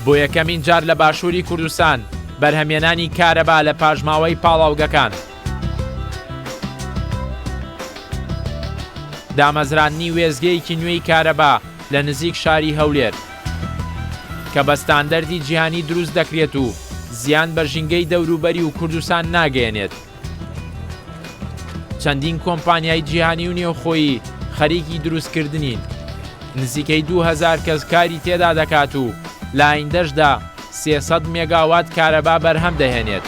بۆ یەکەمین جار لە باشووری کوردستان بەرهەمێنانی کارەبا لە پاژماوەی پاڵاوگەکان. دامەزرانی وێزگەیەکی نوێی کارەبا لە نزیک شاری هەولێر کە بە ستاندەردی جیهانی دروست دەکرێت و زیان بە ژینگەی دەوروبەری و کوردستان ناگەێنێت. چەندین کۆمپانیای جیهانی و نێوخۆیی خەریکی دروستکردنین. نزیکەی 2000 کەس کاری تێدا دەکات و لە ئایندەشدا 300 مێگاوات کارەبا بەرهەم دەهێنێت.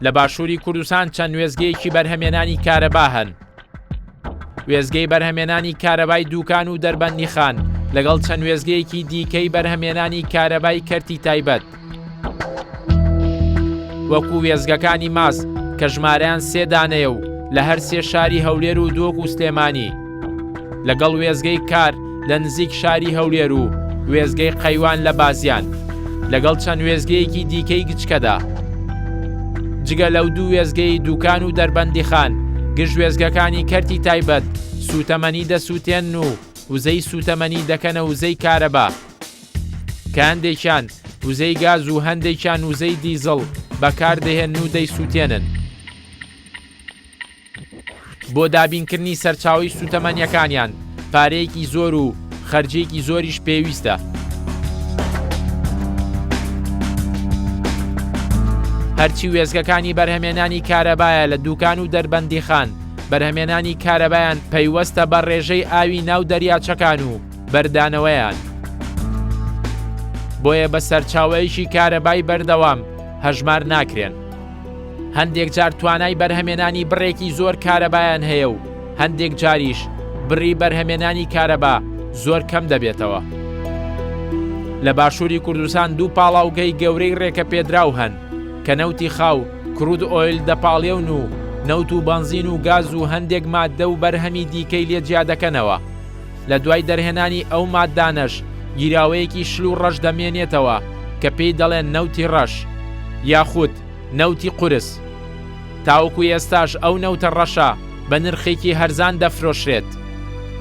لە باشووری کوردستان چەند وێزگەیەکی بەرهەمێنانی کارەبا هەن. وێزگەی بەرهەمێنانی کارەبای دووکان و دەربەندیخان لەگەڵ چەند وێزگەیەکی دیکەی بەرهەمێنانی کارەبای کەرتی تایبەت وەکو وێزگەکانی ماس کە ژمارەیان 3 دانەیە و لە هەر 3 شاری هەولێر و دۆک و سلێمانی، لەگەڵ وێزگەی کار لە نزیک شاری هەولێر و وێزگەی قەیوان لە بازیان لەگەڵ چەند وێزگەیەکی دیکەی گچکەدا. جگە لەو دوو وێزگەی دووکان و دەربەندیخان گشت وێزگەکانی کەرتی تایبەت سوتەمەنی دەسووتێن و وزەی سوتەمەنی دەکەنە وزەی کارەبا کە هەندێکیان وزەی گاز و هەندێکیان وزەی دیزڵ بەکاردەهێن و دەیسووتێنن. بۆ دابینکردنی سەرچاوی سوتەمەنیەکانیان پارەیەکی زۆر و خەرجێکی زۆریش پێویستە. هەرچی وێزگەکانی بەرهەمێنانی کارەبایە لە دووکان و دەربەندیخان بەرهەمێنانی کارەبایان پەیوەستە بە ڕێژەی ئاوی ناو دەریاچەکان و بەردانەوەیان. بۆیە بە سەرچاوەیەکی کارەبای بەردەوام هەژمار ناکرێن. هەندێک جار توانای بەرهەمێنانی بڕێکی زۆر کارەبایان هەیە و هەندێک جاریش بڕی بەرهەمێنانی کارەبا زۆر کەم دەبێتەوە. لە باشووری کوردستان دوو پاڵاوگەی گەورەی ڕێکە پێدراو هەن کە نەوتی خاو کرود ئۆیل دەپاڵێون و نەوت و بەنزین و گاز و هەندێک ماددە و بەرهەمی دیکەی لێجیا دەکەنەوە. لە دوای دەرهێنانی ئەو ماددانەش گیراوەیەکی شل و ڕەش دەمێنێتەوە کە پێی دەڵێن نەوتی ڕەش یاخود نەوتی قورس. تاوەکو ئێستاش ئەو نەوتە ڕەشە بە نرخێکی هەرزان دەفرۆشرێت.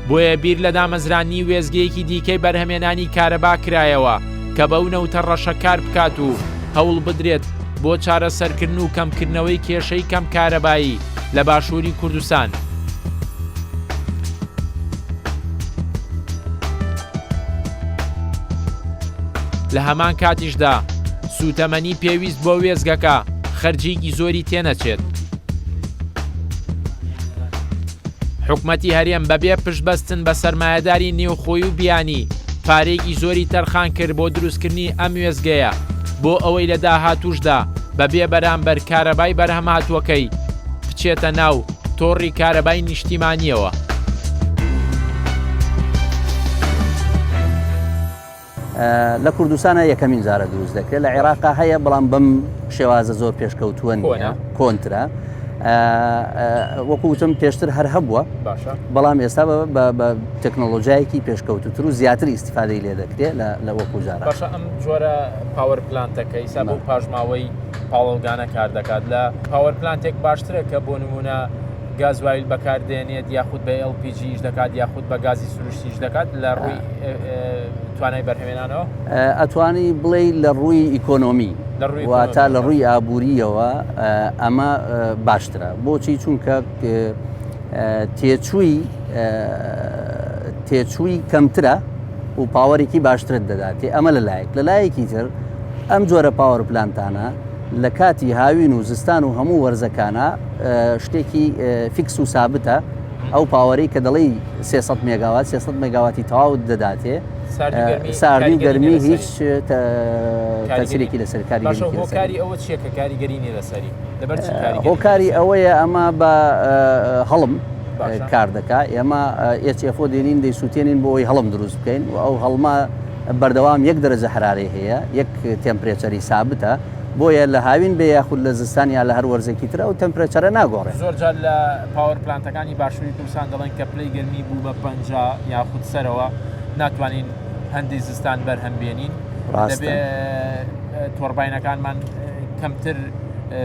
بۆیە بیر لە دامەزرانی وێزگەیەکی دیکەی بەرهەمێنانی کارەبا کرایەوە کە بەو نەوتە ڕەشە کار بکات و هەوڵ بدرێت بۆ چارەسەرکردن و کەمکردنەوەی کێشەی کەم کارەبایی لە باشووری کوردستان. لە هەمان کاتیشدا سوتەمەنی پێویست بۆ وێزگەکە خەرجێکی زۆری تێنەچێت. حکومەتی هەرێم بەبێ پشتبەستن بە سەرمایەداری نێوخۆی و بیانی پارێکی زۆری تەرخان کرد بۆ دروستکردنی ئەم وێزگەیە بۆ ئەوەی لە داهاتووشدا بەبێ بەرامبەر کارەبای بەرهەمهاتووەکەی بچێتە ناو تۆڕی کارەبای نیشتیمانیەوە. لە کوردستانە یەکەمین جارە دروست دەکرێت. لە عێراقا هەیە بەڵام بەم شێوازە زۆر پێشکەوتووە نیە، کۆنترە. وەکو وتم پێشتر هەر هەبووە، بەڵام ئێستا بە تەکنۆلۆژیایەکی پێشکەوتوتر و زیاتر ئیستیفادەی لێ دەکرێت لە وەکو جارە. باشە ئەم جۆرە پاوەر پلانتەکە ئیسا بۆ پاژماوەی پاڵەوگانە کار دەکات. لە پاوەر پلانتێک باشترە کە بۆ نمونە گازوایل بەکاردێنێت یاخود بە LPGش دەکات یاخود بە گازی سروشتیش دەکات لە ڕووی توانای بەرهەمێنانەوە؟ ئەتوانی بڵێ لە ڕووی ئیکۆنۆمی واتە لە ڕووی ئابووریەوە ئەمە باشترە. بۆچی؟ چونکە تێچووی کەمترە و پاوەڕێکی باشترت دەداتێ. ئەمە لە لایەکی تر ئەم جۆرە پاوەڕ پلانتانە لە کاتی هاوین و زستان و هەموو وەرزەکانە شتێکی فیکس و سابتە. ئەو پاوەڕەی کە دەڵێ 300 مێگاوات 300 مێگاواتی تەواو دەداتێ. ساردی و گەرمی هیچ تەسیرێکی لەسەر کاریگەری ئەوە چیە کە کاریگەری نیە لەسەری؟ هۆکاری ئەوەیە ئەمە بە هەڵم کار دەکات. ئێمە HFO دێنین دەیسووتێنین بۆ ئەوی هەڵم دروست بکەین و ئەو هەڵما بەردەوام 1 دەرەجە حرارەی هەیە، 1 تێمپرێچەری سابتە، بۆیە لە هاوین بێ یاخود لە زستان یا لە هەر وەرزێکی ترە و تەمپرێچەرە ناگۆڕێت. زۆر جار لە پاوەر پلانتەکانی باشووری کوردستان دەڵێن کە پلەی گەرمی بوو بە 50 یاخود سەرەوە ناتوانین هەندی زستان بەرهەم بێنین، دەبێ تۆرباینەکانمان کەمتر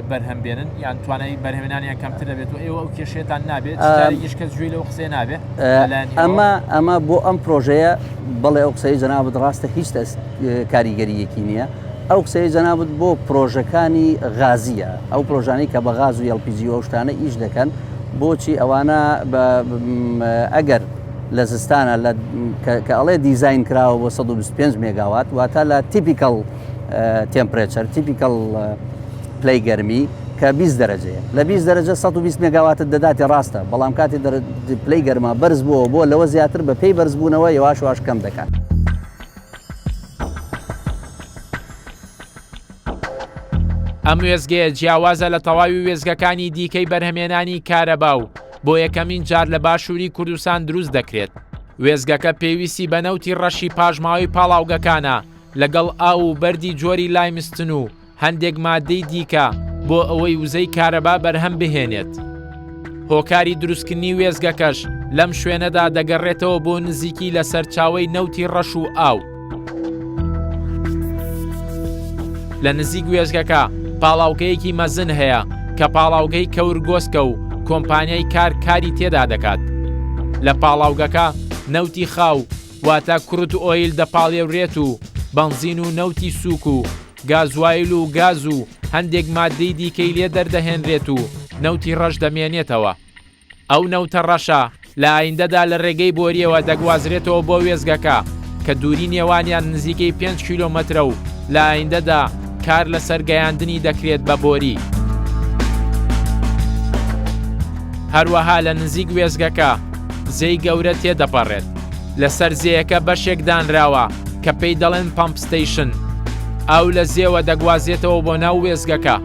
بەرهەم بێنن یان توانای بەرهێنانیان کەمتر دەبێت و ئێوە ئەو کێشێتان نابێت هیچ کەس گوێی لەو قسەیە نابێت. ئەمە بۆ ئەم پرۆژەیە بەڵێ ئەو قسەی جەنابەت ڕاستە هیچ کاریگەریەکی نییە. ئەو قسەی جەنابەت بۆ پرۆژەکانی غازیە، ئەو پرۆژانەی کە بە غاز و LPG و ئەو شتانە ئیش دەکەن، بۆچی ئەوانە ئەگەر لە زستانە کە ئەڵێ دیزاین کراوە بۆ 125 مێگاوات واتە لە تیپیکەڵ تێمپرێچەر تیپیکەڵ پلەی گەرمی کە 20 دەرەجەیە، لە 20 دەرەجە 120 مێگاواتت دەداتی ڕاستە، بەڵام کاتی پلەی گەرما بەرز بووە بۆ لەوە زیاتر بە پێی بەرزبوونەوە یواش واش کەم دەکات. ئەم وێزگەیە جیاوازە لە تەواوی وێزگەکانی دیکەی بەرهەمێنانی کارەبا و بۆ یەکەمین جار لە باشووری کوردستان دروست دەکرێت. وێزگەکە پێویستی بە نەوتی ڕەشی پاژماوەی پاڵاوگەکانە لەگەڵ ئاو و بەردی جۆری لایمستن و هەندێک مادەی دیکە بۆ ئەوەی وزەی کارەبا بەرهەم بهێنێت. هۆکاری دروستکردنی وێزگەکەش لەم شوێنەدا دەگەڕێتەوە بۆ نزیکی لە سەرچاوەی نەوتی ڕەش و ئاو. لە نزیک وێزگەکە پاڵاوگەیەکی مەزن هەیە کە پاڵاوگەی کەورگۆسکە و کۆمپانیای کاری تێدا دەکات. لە پاڵاوگەکە نەوتی خاو واتە کورت و ئۆیل دەپاڵێورێت و بەنزین و نەوتی سووک و گازوایل و گاز و هەندێک مادەی دیکەی لێ دەردەهێنرێت و نەوتی ڕەش دەمێنێتەوە. ئەو نەوتە ڕەشە لە ئایندەدا لە ڕێگەی بۆریەوە دەگوازرێتەوە بۆ وێزگەکە کە دووری نێوانیان نزیکەی 5 کیلۆمەترە و لە ئایندەدا کار لە سەرگەیاندنی دەکرێت بە بۆری. هەروەها لە نزیک وێزگەکە زەی گەورە تێدەپەڕێت. لەسەر زەیەکە بەشێک دانراوە کە پێی دەڵێن پەمپ ستەیشن. ئەو لە زێوە دەگوازێتەوە بۆ ناو وێزگەکە.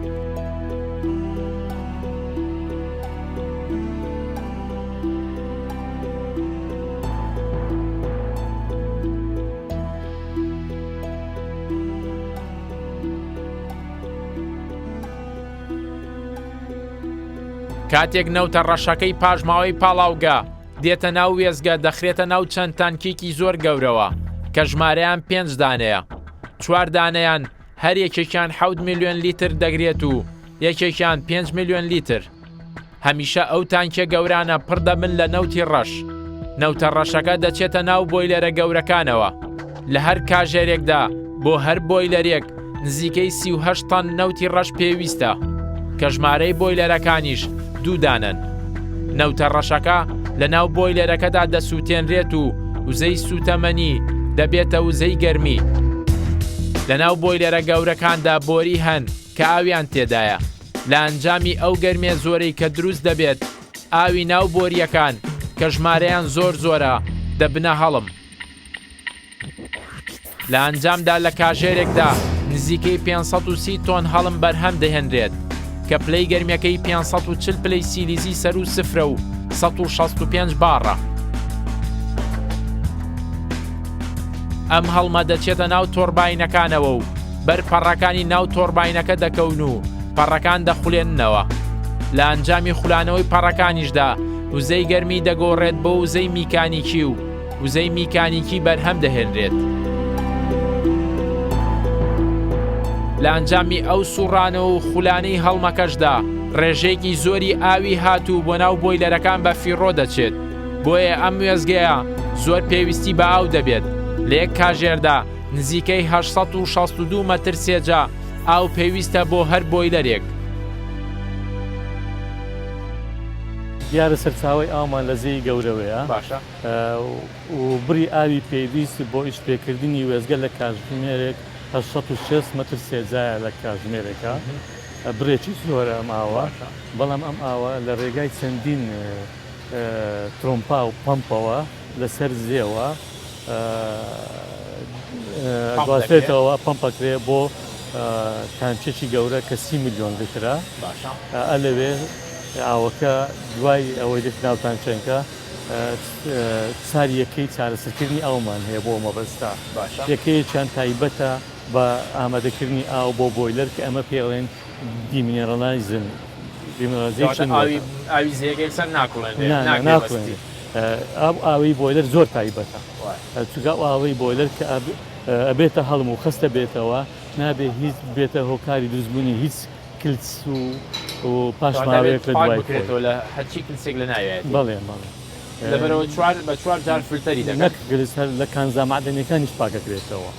کاتێک نەوتە ڕەشەکەی پاژماوەی پاڵاوگە دێتە ناو وێزگە دەخرێتە ناو چەند تانکێکی زۆر گەورەوە کە ژمارەیان 5 دانەیە. 4 دانەیان هەر یەکێکیان 7 میلیۆن لیتر دەگرێت و یەکێکیان 5 میلیۆن لیتر. هەمیشە ئەو تانکە گەورانە پڕ دەبن لە نەوتی ڕەش. نەوتە ڕەشەکە دەچێتە ناو بۆیلەرە گەورەکانەوە. لە هەر کاژێرێکدا بۆ هەر بۆیلەرێک نزیکەی 38 تەن نەوتی ڕەش پێویستە کە ژمارەی بۆیلەرەکانیش 2 دانن. نەوتە ڕەشەکە لە ناو بۆیلەرەکەدا دەسووتێنرێت و وزەی سوتەمەنی دەبێتە وزەی گەرمی. لە ناو بۆیلەرە گەورەکاندا بۆری هەن کە ئاویان تێدایە. لە ئەنجامی ئەو گەرمێ زۆرەی کە دروست دەبێت ئاوی ناو بۆریەکان کە ژمارەیان زۆر زۆرە دەبنە هەڵم. لە ئەنجامدا لە کاژێرێکدا نزیکەی 530 تۆن هەڵم بەرهەم دەهێنرێت کە پلەی گەرمیەکەی 540 پلەی سیلیزی سەر و سفرە و 165 باڕە. ئەم هەڵمە دەچێتە ناو تۆرباینەکانەوە و بەر پەڕەکانی ناو تۆرباینەکە دەکەون و پەڕەکان دەخولێننەوە. لە ئەنجامی خولانەوەی پەڕەکانیشدا وزەی گەرمی دەگۆڕێت بۆ وزەی میکانیکی و وزەی میکانیکی بەرهەم دەهێنرێت. لە ئەنجامی ئەو سوڕانە و خولانەی هەڵمەکەشدا ڕێژەیەکی زۆری ئاوی هاتوو بۆ ناو بۆیلەرەکان بە فیڕۆ دەچێت. بۆیە ئەم وێزگەیە زۆر پێویستی بە ئاو دەبێت. لە یەک کاژێردا نزیکەی 862 مەتر سێجا ئاو پێویستە بۆ هەر بۆیلەرێک. دیارە سەرچاوی ئاومان لە زەی گەورەوەیە باشە و بڕی ئاوی پێویست بۆ ئیشپێکردنی وێزگە لە کاتژمێرێک 806 مەتر سێجایە لە کاتژمێرێکە. برێکی زۆرە ئەم ئاوە، بەڵام ئەم ئاوە لە ڕێگای چەندین ترۆمپا و پەمپەوە لەسەر زێوە گوازرێتەوە پەمپەکرێ بۆ تانکێکی گەورە کە 30 میلیۆن لیترە. ئەلەوێ ئاوەکە دوای ئەوەی دێت ناو تانکێکە چاریەکەی چارەسەرکردنی ئاومان هەیە بۆ مەبەستا باشە یەکەیەکیان تایبەتە بە ئامادەکردنی ئاو بۆ بۆیلەر کە ئەمە پێڵێن دیمینێڕەلایزن ئاوی زیێگەی سەر ناکڵێن ناکڵێن ئاوی بۆیلەر زۆر تایبەتە چگا ئاوی بۆیلەر کە ئەبێتە هەڵم و خستە بێتەوە نابێ هیچ بێتە هۆکاری دروستبوونی هیچ کلس و پاشماوەیەک لە دوای بکرێتەوە لە هەرچی کلسێک لە ناوێت بەڵێ لەبەرەوە بە چوار جار فلتەری دەکەن گرس هەر لە کانزامادنەکانیش پاکەکرێتەوە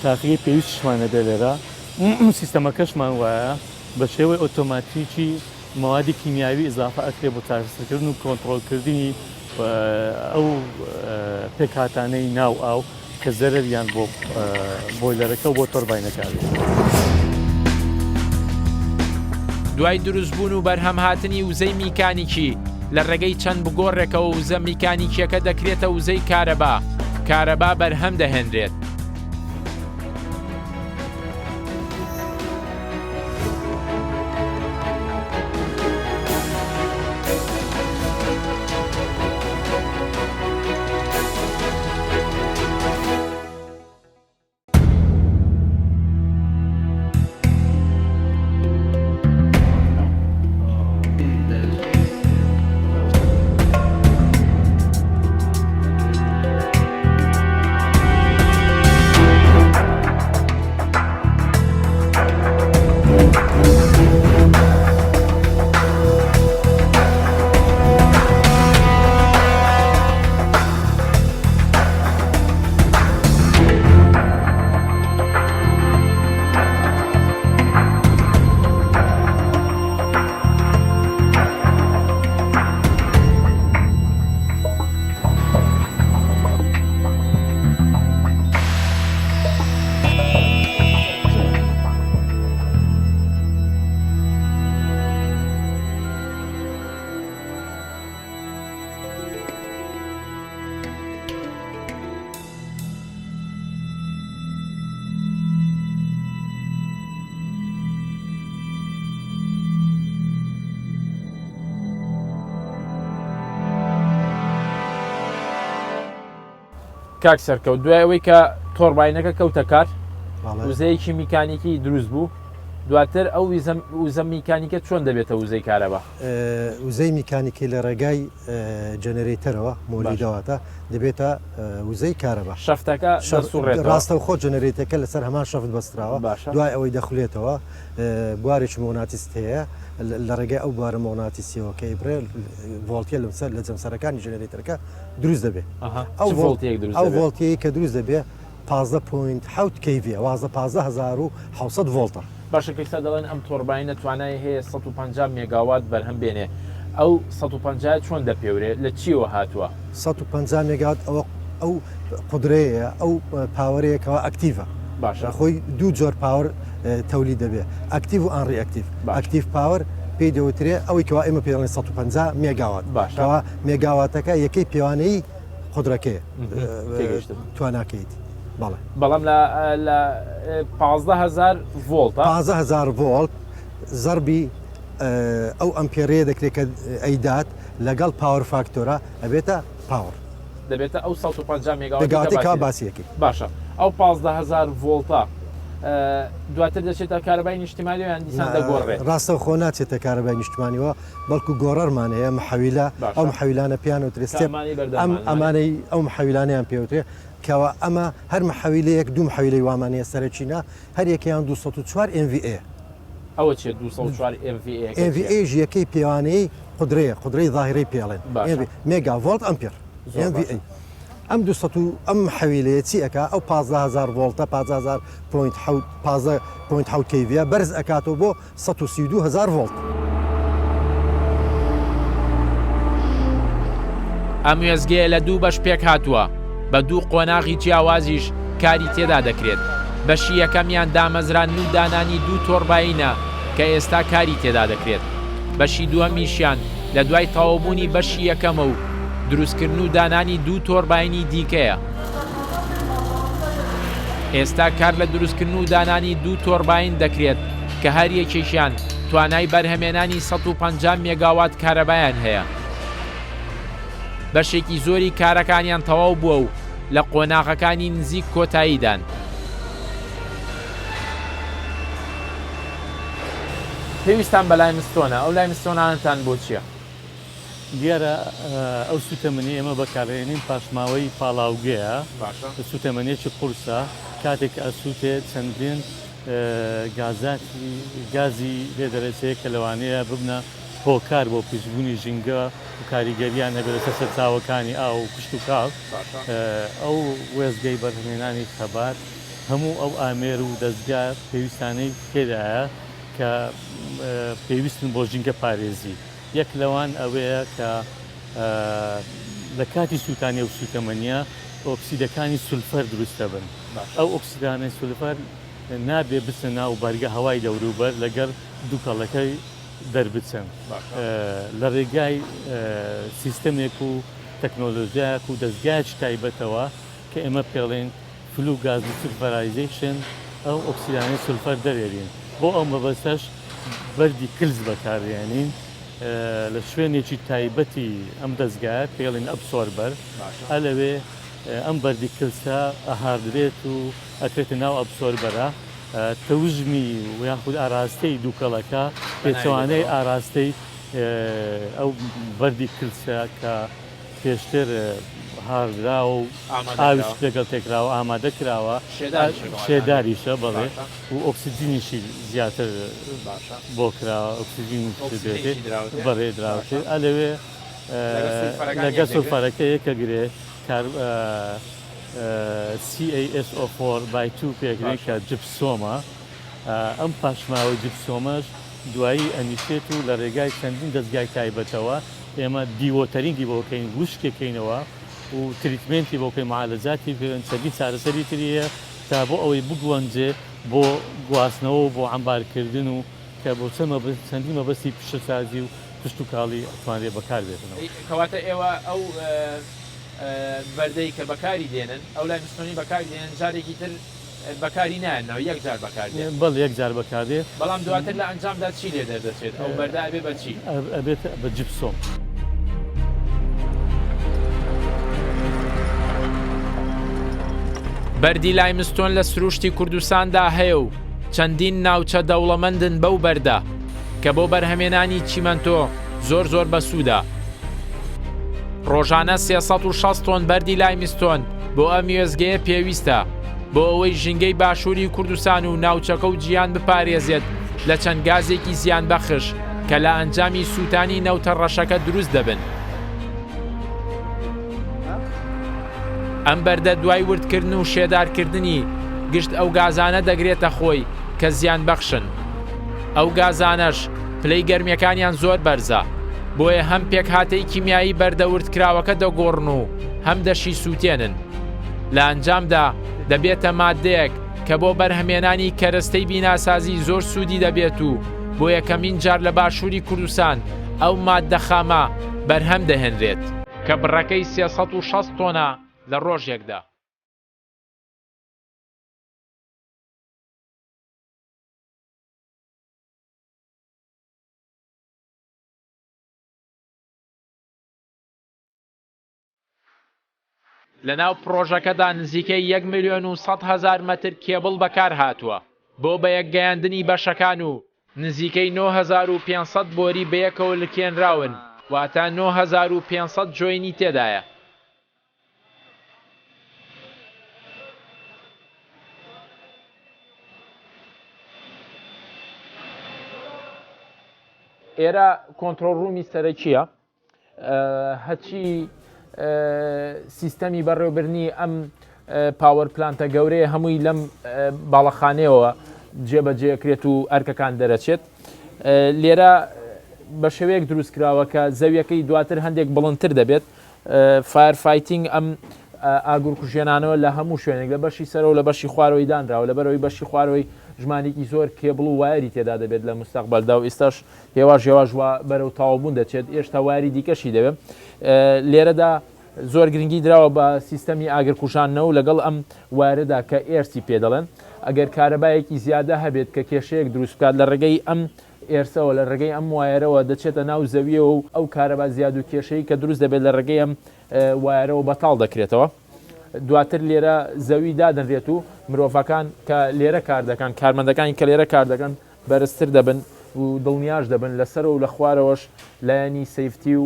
تاقیی پێویستشمانە دێ لێرە سیستەمەکەشمان وایە بە شێوەی ئۆتۆماتیکی موادی کیمیاوی ئضافە ئەکرێ بۆ چارەسەرکردن و کۆنتڕۆلکردنی ئەو پێکهاتانەی ناو ئاو کە زەرەریان بۆ بۆیلەرەکە و بۆ تۆرباینەکانی دوای دروستبوون و بەرهەمهاتنی وزەی میکانیکی لە ڕێگەی چەند بگۆڕێکەوە وزە میکانیکیەکە دەکرێتە وزەی کارەبا بەرهەم دەهێنرێت. کاک سەرکەوت دوای ئەوەی کە تۆرباینەکە کەوتە کار وزەیەکی میکانیکی دروست بوو دواتر ئەو وزە میکانیکە چۆن دەبێتە وزەی کارەبا وزەی میکانیکی لە ڕێگای جەنەرێتەرەوە مۆلیداواتە دەبێتە وزەی کارەبا شەفتەکە ڕاستە و خۆ جەنەرێتەکە لەسەر هەمان شەفت بەستراوە دوای ئەوەی دەخولێتەوە بوارێکی مۆناتیست هەیە لە ڕێگای ئەو بوارە مۆناتیسیەوە کە ئیبرێ ڤۆڵتیە لە جەمسەرەکانی جەنەرێتەرەکە دروست دەبێت ئەو ڤۆڵتیەی کە دروست دەبێت 15.7 کV 15,700 ڤۆڵتە باشە کەسا دەڵێن ئەم تۆرباینە توانای هەیە 150 مێگاوات بەرهەم بێنێ ئەو 150 چۆن دەپێورێت لە چیوە هاتووە 150 مێگاوات ئەو قدرەیە ئەو پاوەرەیەکەوە ئەکتیڤە باشە خۆی دوو جۆر پاوەر تەولی دەبێت ئەکتیڤ و ئەنڕی ئەکتیڤ ئەکتیڤ پاوەر پێی دەوترێت ئەوەی کەوا ئێمە پێڵێن 150 مێگاوات باشەوە مێگاواتەکە یەکەی پێوانەی قدرەکەیە تواناکەیت بەڵام لە 15,000 ڤۆڵت 15,000 ڤۆڵت زەربی ئەو ئەمپێرەیە دەکرێت کە ئەیدات لەگەڵ پاوەر فاکتۆرە ئەبێتە پاوەڕ دەبێتە ئەو 150 مێگاواتێکا باسیەکەی باشە ئەو 15,000 ڤۆڵتە دواتر دەچێتە کارەبای نیشتیمانی یان دیسان دەگۆڕێت ڕاستە خۆ ناچێتە کارەبای نیشتیمانیەوە بەڵکو گۆڕەرمان هەیە محەویلە ئەو محەویلانە پیانەوترێت ئەمانەی ئەو محەویلانیان پێوترێت کەەوە ئەمە هەر محەویلەیەک دوو محەویلەی وامانەیە سەرچینە هەر یەکیان 204 MVA ئەوە چێت 204 MVA یەکەی پێوانەی قدرەی ظاهرەی پێڵێن مێگا ڤۆڵت ئەمپێر MVA ئەم ئەم حەویلەیە چی ئەکا ئەو 15,000 ڤۆڵتە 15.7 kV بەرز ئەکاتەوە بۆ 132,000 ڤۆڵت ئەم وێزگەیە لە دوو بەش پێک هاتووە بە دوو قۆناغی جیاوازیش کاری تێدا دەکرێت بەشی یەکەمیان دامەزران و دانانی دوو تۆرباینە کە ئێستا کاری تێدا دەکرێت بەشی دووەمیشیان لە دوای تەواوبوونی بەشی یەکەمە و دروستکردن و دانانی دوو تۆرباینی دیکەیە ئێستا کار لە دروستکردن و دانانی دوو تۆرباین دەکرێت کە هەر یەکێکیان توانای بەرهەمێنانی 150 مێگاوات کارەبایان هەیە بەشێکی زۆری کارەکانیان تەواو بووە و لە قۆناغەکانی نزیک کۆتاییدان. پێویستان بە لایمستۆنە، ئەو لایمستۆنانتان بۆ چییە؟ دیارە ئەو سوتەمەنی ئێمە بەکارێنین پاشماوەی پاڵاوگەیە سوتەمەنێکی قورسە کاتێک ئەسووتێت چەندین گازی لێدەرەچەیە کە لەوانەیە ببنە هۆکار بۆ پشتبوونی ژینگە و کاریگەریان هەبێت لەسەر سەرچاوەکانی ئاو و کشت و کاڵ. ئەو وێزگەی بەرهێنانی خەبات هەموو ئەو ئامێر و دەستگا پێویستانەی تێدایە کە پێویستن بۆ ژینگە پارێزی. یەک لەوان ئەوەیە کە لە کاتی سووتانی و سوتەمەنیە ئۆکسیدەکانی سولفەر دروستە بن. ئەو ئۆکسیدانەی سولفەر نابێ بچە ناو بەرگە هەوای دەوروبەر لەگەر دووکەڵەکەی دەربچن لە ڕێگای سیستەمێک و تەکنۆلۆژیاک و دەستگایکی تایبەتەوە کە ئێمە پێڵێن فلو گاز سولفەرایزیشن ئەو ئۆکسیدانەی سولفەر دەرێرین. بۆ ئەو مەبەستەش بەردی کلز بەکارێنین لە شوێنێکی تایبەتی ئەم دەستگایە پێڵین ئەبسۆربەر ئەلەوێ ئەم بەردی کلسە ئەهاردرێت و ئەکرێتە ناو ئەبسۆربەرە تەوژمی و یاخود ئاراستەی دووکەڵەکە پێچەوانەی ئاراستەی ئەو بەردی کلسە کە پێشتر هاردراوە و ئاویش لەگەڵ تێکراوە ئامادە کراوە شێداریشە بەڵێ و ئۆکسیجینیشی زیاتر بۆ کراوە ئۆکسیجین بەڕێ دراوتێ ئەلەوێ لەگە سولفەرەکە یەکە گرێ CaSO4/2 پێکرێن کە جپسۆمە. ئەم پاشماوە جپسۆمەش دوایی ئەنیشێت و لە ڕێگای چەندین دەستگای تایبەتەوە ئێمە دیوۆتەرینگی بۆکەین وشکێکەینەوە و تریتمنتی بۆکەی معالەجاتی چەندی چارەسەری تریە تا بۆ ئەوەی بگوەنجێ بۆ گواستنەوە و بۆ عەمبارکردن و کە بۆ چەندی مەبەستی پیشەسازی و پشت و کاڵی ئەتوانرێ بەکاربێتنەوە. کەواتە ئێوە ئەو بەردەی کە بەکاری دێنن ئەو لایمستۆنی بەکاری دێنن جارێکی تر بەکاری نایەنەوە یەک جار بەکاردێن بەڵ یەک جار بەکاردێ بەڵام دواتر لە ئەنجامدا چی لێ دەردەچێت ئەو بەردە ئەبێ بە چی؟ ئەبێت بە جپسۆم. بەردی لایمستۆن لە سروشتی کوردستاندا هەیە و چەندین ناوچە دەوڵەمەندن بەو بەردە کە بۆ بەرهەمێنانی چیمەنتۆ زۆر بەسوودە. ڕۆژانە 360 تۆن بەردی لایمستۆن بۆ ئەم وێزگەیە پێویستە بۆ ئەوەی ژینگەی باشووری کوردستان و ناوچەکە و جیان بپارێزێت لە چەند گازێکی زیان بەخش کە لە ئەنجامی سووتانی نەوتە ڕەشەکە دروست دەبن. ئەم بەردە دوای وردکردن و شێدارکردنی گشت ئەو گازانە دەگرێتە خۆی کە زیان بەخشن. ئەو گازانەش پلەی گەرمیەکانیان زۆر بەرزە بۆیە هەم پێک هاتەی کیمیایی بەردەوردکراوەکە دەگۆڕن و هەم دەشی سووتێنن. لە ئەنجامدا دەبێتە مادەیەک کە بۆ بەرهەمێنانی کەرەستەی بیناسازی زۆر سوودی دەبێت و بۆ یەکەمین جار لە باشووری کوردستان ئەو ماددە خامە بەرهەم دەهێنرێت کە بڕەکەی 360 تۆنە لە ڕۆژێکدا. لە ناو پرۆژەکەدا نزیکەی 1,100,000 مەتر کێبڵ بەکار هاتووە بۆ بەیەکگەیاندنی بەشەکان و نزیکەی 9,500 بۆری بەیەکەوە لکێنراون واتە 9,500 جۆینی تێدایە. ئێرە کۆنتڕۆڵ ڕوومی سەرەکیە هەچی سیستەمی بەڕێوەبرنی ئەم پاوەر پلانتە گەورەیە هەمووی لەم باڵەخانەیەوە جێبەجێکرێت و ئەرکەکان دەرەچێت. لێرە بە شێوەیەک دروستکراوە کە زەویەکەی دواتر هەندێک بڵندتر دەبێت. فایرفایتینگ ئەم ئاگورکوژێنانەوە لە هەموو شوێنێک لە بەشی سەرەوە لە بەشی خوارەوەی دانراوە لەبەرەوەی بەشی خوارەوەی ژمانێکی زۆر کێبڵ و وایری تێدا دەبێت لە مستەقبەلدا و ئێستاش هێواژ بەرەو تاوابوون دەچێت ئێشتا واری دیکەشی دەبێت. لێرەدا زۆر گرنگی دراوە بە سیستەمی ئاگرکوژانەوە و لەگەڵ ئەم وارەدا کە ئێرسی پێدەڵێن ئەگەر کارەبایەکی زیادە هەبێت کە کێشەیەک دروست بکات لە ڕێگەی ئەم ئێرسەوە لە ڕێگەی ئەم وایەرەوە دەچێتە ناو زەویەوە و ئەو کارەبا زیاد و کێشەی کە دروست دەبێت لە ڕێگەی ئەم وایەرەوە بەتاڵ دەکرێتەوە. دواتر لێرە زەوی دادەنرێت و مرۆڤەکان کە لێرە کار دەکەن کارمەندەکانی کە لێرە کار دەکەن بەرزتر دەبن و دڵنیاش دەبن لەسەر و لە خوارەوەش لایەنی سەیفتی و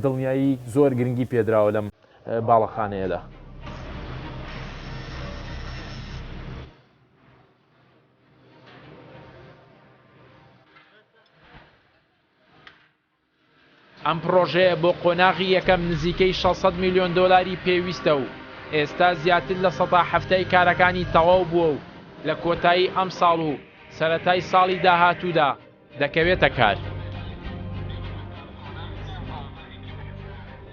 دڵنیایی زۆر گرنگی پێدراوە لەم باڵەخانەیەدا. ئەم پرۆژەیە بۆ قۆناغی یەکەم نزیکەی 600 میلیۆن دۆلاری پێویستە و ئێستا زیاتر لە 170 کارەکانی تەواو بووە و لە کۆتایی ئەم ساڵ و سەرەتای ساڵی داهاتوودا دەکەوێتە کار.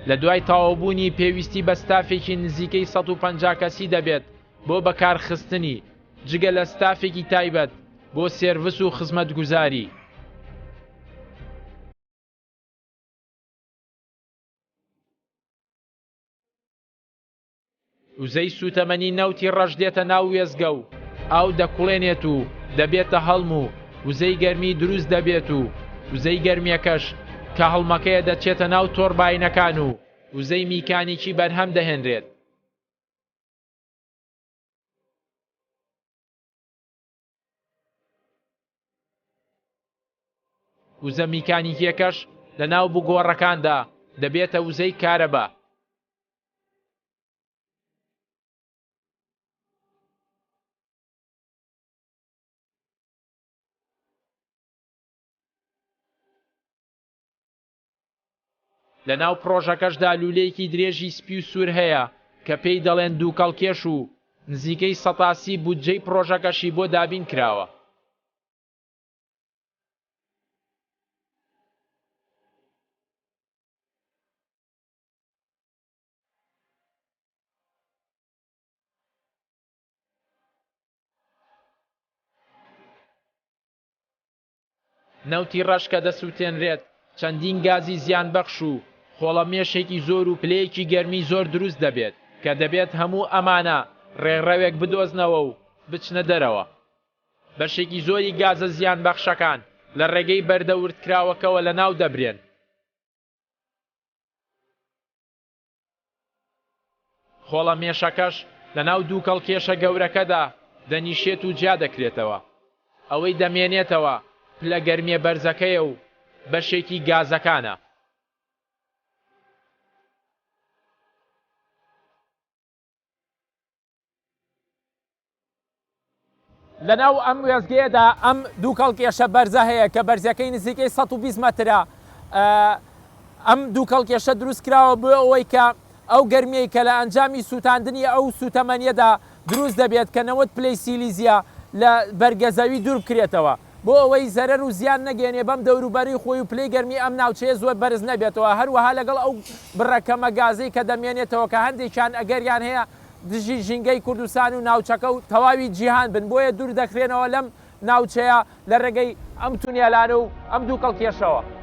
لە دوای تەواوبوونی پێویستی بە ستافێکی نزیکەی 150 کەسی دەبێت بۆ بەکارخستنی جگە لە ستافێکی تایبەت بۆ سێرڤس و خزمەتگوزاری. وزەی سوتەمەنی نەوتی ڕەش دێتە ناو وێزگە و ئاو دەکوڵێنێت و دەبێتە هەڵم و وزەی گەرمی دروست دەبێت و وزەی گەرمیەکەش کە هەڵمەکەیە دەچێتە ناو تۆرباینەکان و وزەی میکانیکی بەرهەم دەهێنرێت. وزە میکانیکیەکەش لە ناو بگۆڕەکاندا دەبێتە وزەی کارەبا. لە ناو پرۆژەکەشدا لولەیەکی درێژی سپی و سوور هەیە کە پێی دەڵێن دووکەڵکێش و نزیکەی 180 بودجەی پرۆژەکەشی بۆ دابین کراوە. نەوتی ڕەش کە دەسووتێنرێت چەندین گازی زیانبەخش و خۆڵەمێشێکی زۆر و پلەیەکی گەرمی زۆر دروست دەبێت کە دەبێت هەموو ئەمانە ڕێڕەوێک بدۆزنەوە و بچنە دەرەوە. بەشێکی زۆری گازە زیانبەخشەکان لە ڕێگەی بەردەوردکراوەکەوە لە ناو دەبرێن. خۆڵەمێشەکەش لە ناو دووکەڵکێشە گەورەکەدا دەنیشێت و جیا دەکرێتەوە. ئەوەی دەمێنێتەوە پلە گەرمیە بەرزەکەیە و بەشێکی گازەکانە. لەناو ئەم وێزگەیەدا ئەم دووکەڵکێشە بەرزە هەیە کە بەرزەکەی نزیکەی 120 مەترە. ئەم دووکەڵکێشە دروست کراوە بۆ ئەوەی کە ئەو گەرمیەی کە لە ئەنجامی سووتاندنی ئەو سوتەمەنیەدا دروست دەبێت کە 90 پلەی سیلیزیا لە بەرگەزەوی دوور بکرێتەوە بۆ ئەوەی زەرەر و زیان نەگەێنێ بەم دەوروبەری خۆی و پلەی گەرمی ئەم ناوچەیە زۆر بەرز نەبێتەوە. هەروەها لەگەڵ ئەو بڕەکەمە گازەی کە دەمێنێتەوە کە هەندێکیان ئەگەریان هەیە دژی ژینگەی کوردستان و ناوچەکە و تەواوی جیهان بن بۆیە دوور دەکرێنەوە لەم ناوچەیە لە ڕێگەی ئەم تونێلانە و ئەم دووکەڵکێشەوە.